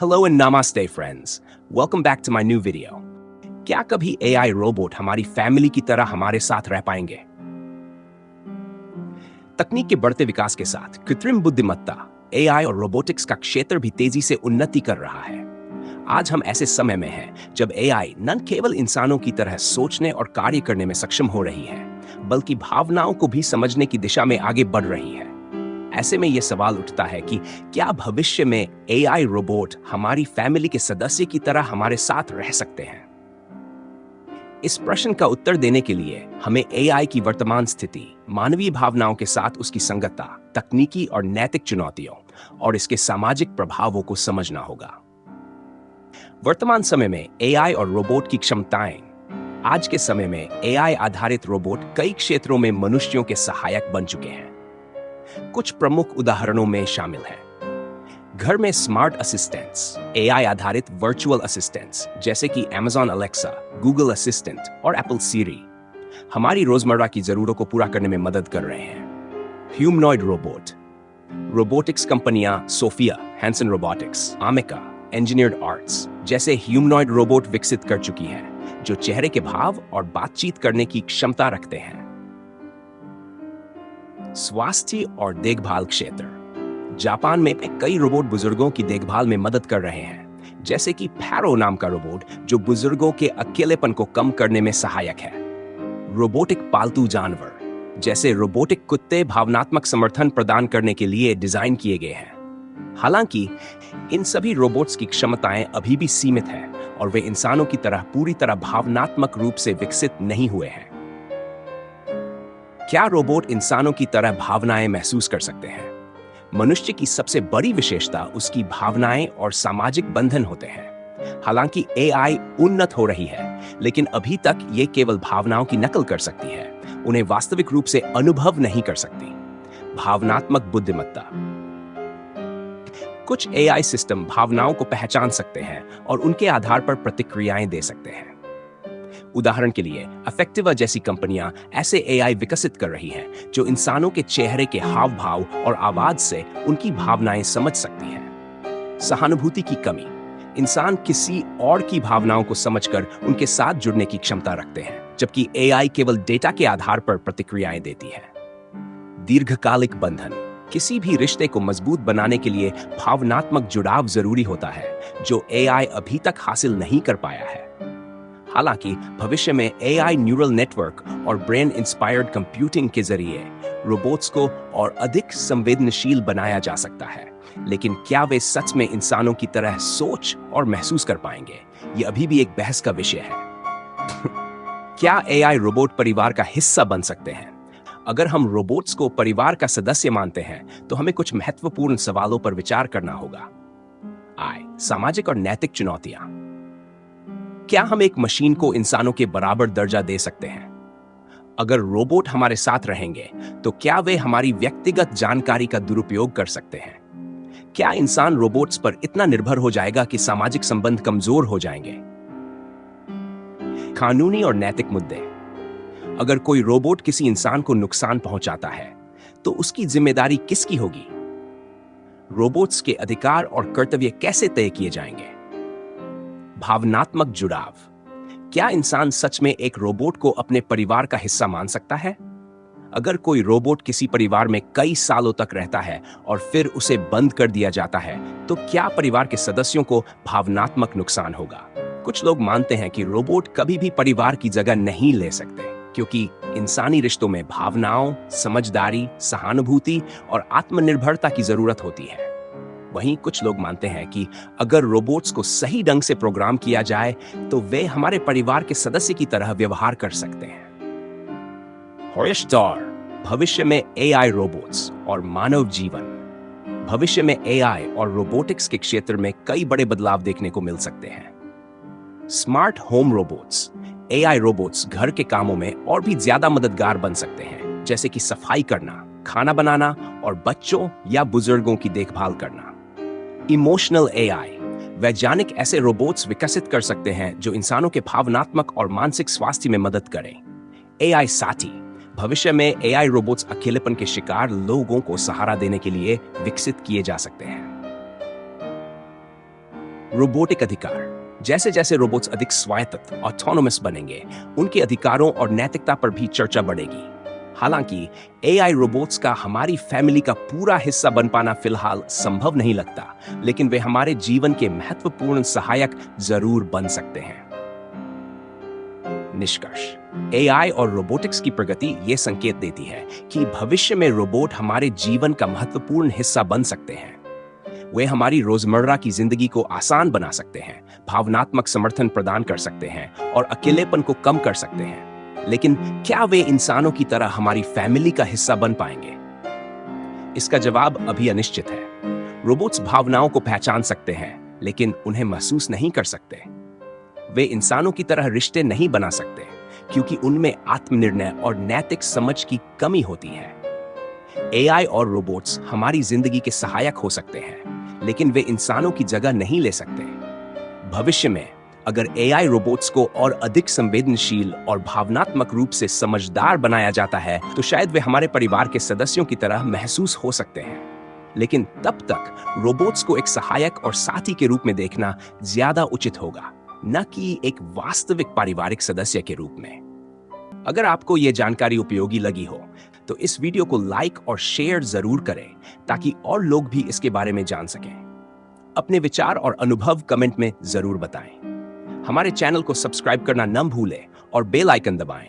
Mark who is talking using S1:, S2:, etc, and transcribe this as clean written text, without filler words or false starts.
S1: Hello and namaste friends. Welcome back to my new video. क्या कभी AI robot हमारी family की तरह हमारे साथ रह पाएंगे? तकनीक के बढ़ते विकास के साथ कृत्रिम बुद्धिमत्ता, AI और रोबोटिक्स का क्षेत्र भी तेजी से उन्नति कर रहा है। आज हम ऐसे समय में हैं जब AI न केवल इंसानों की तरह सोचने और कार्य करने में सक्षम हो रही है, बल्कि भावनाओं को भी समझने की दिशा में आगे बढ़ रही है। ऐसे में यह सवाल उठता है कि क्या भविष्य में AI रोबोट हमारी फैमिली के सदस्य की तरह हमारे साथ रह सकते हैं? इस प्रश्न का उत्तर देने के लिए हमें AI की वर्तमान स्थिति, मानवीय भावनाओं के साथ उसकी संगतता, तकनीकी और नैतिक चुनौतियों और इसके सामाजिक प्रभावों को समझना होगा। वर्तमान समय में AI और रोबोट की क्षमताएं। आज के समय में AI आधारित रोबोट कई क्षेत्रों में मनुष्यों के सहायक बन चुके हैं। कुछ प्रमुख उदाहरणों में शामिल हैं घर में स्मार्ट असिस्टेंट्स, AI आधारित वर्चुअल असिस्टेंट्स जैसे कि Amazon Alexa, Google असिस्टेंट और Apple Siri हमारी रोजमर्रा की जरूरतों को पूरा करने में मदद कर रहे हैं। ह्यूमनॉइड रोबोट, रोबोटिक्स कंपनियां Sophia, Hanson robotics, Ameca, engineered arts जैसे ह्यूमनॉइड रोबोट विकसित कर चुकी हैं जो चेहरे के भाव और बातचीत करने की क्षमता रखते हैं। स्वास्थ्य और देखभाल क्षेत्र, जापान में कई रोबोट बुजुर्गों की देखभाल में मदद कर रहे हैं, जैसे कि फैरो नाम का रोबोट जो बुजुर्गों के अकेलेपन को कम करने में सहायक है। रोबोटिक पालतू जानवर जैसे रोबोटिक कुत्ते भावनात्मक समर्थन प्रदान करने के लिए डिजाइन किए गए हैं। हालांकि इन सभी रोबोट्स की क्षमताएं अभी भी सीमित हैं और वे इंसानों की तरह पूरी तरह भावनात्मक रूप से विकसित नहीं हुए हैं। क्या रोबोट इंसानों की तरह भावनाएं महसूस कर सकते हैं? मनुष्य की सबसे बड़ी विशेषता उसकी भावनाएं और सामाजिक बंधन होते हैं। हालांकि AI उन्नत हो रही है, लेकिन अभी तक ये केवल भावनाओं की नकल कर सकती है, उन्हें वास्तविक रूप से अनुभव नहीं कर सकती। भावनात्मक बुद्धिमत्ता, कुछ AI सिस्टम भावनाओं को पहचान सकते हैं और उनके आधार पर प्रतिक्रियाएं दे सकते हैं। उदाहरण के लिए अफेक्टिवा जैसी कंपनियां ऐसे AI विकसित कर रही हैं जो इंसानों के चेहरे के हाव भाव और आवाज से उनकी भावनाएं समझ सकती हैं। सहानुभूति की कमी, इंसान किसी और की भावनाओं को समझकर उनके साथ जुड़ने की क्षमता रखते हैं, जबकि AI केवल डेटा के आधार पर प्रतिक्रियाएं देती है। दीर्घकालिक बंधन, किसी भी रिश्ते को मजबूत बनाने के लिए भावनात्मक जुड़ाव जरूरी होता है, जो AI अभी तक हासिल नहीं कर पाया है। हालांकि भविष्य में AI न्यूरल नेटवर्क और ब्रेन इंस्पायर्ड कंप्यूटिंग के जरिए रोबोट्स को और अधिक संवेदनशील बनाया जा सकता है, लेकिन क्या वे सच में इंसानों की तरह सोच और महसूस कर पाएंगे, ये अभी भी एक बहस का विषय है। क्या AI रोबोट परिवार का हिस्सा बन सकते हैं? अगर हम रोबोट्स को परिवार का सदस्य मानते हैं, तो हमें कुछ महत्वपूर्ण सवालों पर विचार करना होगा। सामाजिक और नैतिक चुनौतियां, क्या हम एक मशीन को इंसानों के बराबर दर्जा दे सकते हैं? अगर रोबोट हमारे साथ रहेंगे, तो क्या वे हमारी व्यक्तिगत जानकारी का दुरुपयोग कर सकते हैं? क्या इंसान रोबोट्स पर इतना निर्भर हो जाएगा कि सामाजिक संबंध कमजोर हो जाएंगे? कानूनी और नैतिक मुद्दे, अगर कोई रोबोट किसी इंसान को नुकसान पहुंचाता है, तो उसकी जिम्मेदारी किसकी होगी? रोबोट्स के अधिकार और कर्तव्य कैसे तय किए जाएंगे? भावनात्मक जुड़ाव, क्या इंसान सच में एक रोबोट को अपने परिवार का हिस्सा मान सकता है? अगर कोई रोबोट किसी परिवार में कई सालों तक रहता है और फिर उसे बंद कर दिया जाता है, तो क्या परिवार के सदस्यों को भावनात्मक नुकसान होगा? कुछ लोग मानते हैं कि रोबोट कभी भी परिवार की जगह नहीं ले सकते, क्योंकि इंसानी रिश्तों में भावनाओं, समझदारी, सहानुभूति और आत्मनिर्भरता की जरूरत होती है। वहीं कुछ लोग मानते हैं कि अगर रोबोट्स को सही ढंग से प्रोग्राम किया जाए, तो वे हमारे परिवार के सदस्य की तरह व्यवहार कर सकते हैं। भविष्य में AI रोबोट्स और मानव जीवन। भविष्य में AI और रोबोटिक्स के क्षेत्र में कई बड़े बदलाव देखने को मिल सकते हैं। Smart home robots, AI robots घर के कामों में और भी ज्यादा मददगार बन सकते हैं, जैसे कि सफाई करना, खाना बनाना और बच्चों या बुजुर्गों की देखभाल करना। इमोशनल AI, वैज्ञानिक ऐसे रोबोट्स विकसित कर सकते हैं जो इंसानों के भावनात्मक और मानसिक स्वास्थ्य में मदद करें। AI साथी, भविष्य में AI रोबोट्स अकेलेपन के शिकार लोगों को सहारा देने के लिए विकसित किए जा सकते हैं। रोबोटिक अधिकार। जैसे जैसे रोबोट्स अधिक स्वायत्त ऑटोनोमस बनेंगे, उनके अधिकारों और नैतिकता पर भी चर्चा बढ़ेगी। हालांकि एआई रोबोट्स का हमारी फैमिली का पूरा हिस्सा बन पाना फिलहाल संभव नहीं लगता, लेकिन वे हमारे जीवन के महत्वपूर्ण सहायक जरूर बन सकते हैं। निष्कर्ष, एआई और रोबोटिक्स की प्रगति ये संकेत देती है कि भविष्य में रोबोट हमारे जीवन का महत्वपूर्ण हिस्सा बन सकते हैं। वे हमारी रोजमर्रा की जिंदगी को आसान बना सकते हैं, भावनात्मक समर्थन प्रदान कर सकते हैं और अकेलेपन को कम कर सकते हैं। लेकिन क्या वे इंसानों की तरह हमारी फैमिली का हिस्सा बन पाएंगे? इसका जवाब अभी अनिश्चित है। रोबोट्स भावनाओं को पहचान सकते हैं, लेकिन उन्हें महसूस नहीं कर सकते। वे इंसानों की तरह रिश्ते नहीं बना सकते, क्योंकि उनमें आत्मनिर्णय और नैतिक समझ की कमी होती है। एआई और रोबोट्स हमारी जिंदगी के सहायक हो सकते हैं, लेकिन वे इंसानों की जगह नहीं ले सकते। भविष्य में अगर एआई रोबोट्स को और अधिक संवेदनशील और भावनात्मक रूप से समझदार बनाया जाता है, तो शायद वे हमारे परिवार के सदस्यों की तरह महसूस हो सकते हैं। लेकिन तब तक रोबोट्स को एक सहायक और साथी के रूप में देखना ज्यादा उचित होगा, न कि एक वास्तविक पारिवारिक सदस्य के रूप में। अगर आपको यह जानकारी उपयोगी लगी हो, तो इस वीडियो को लाइक और शेयर जरूर करें, ताकि और लोग भी इसके बारे में जान सकें। अपने विचार और अनुभव कमेंट में जरूर बताएं। हमारे चैनल को सब्सक्राइब करना न भूलें और बेल आइकन दबाएं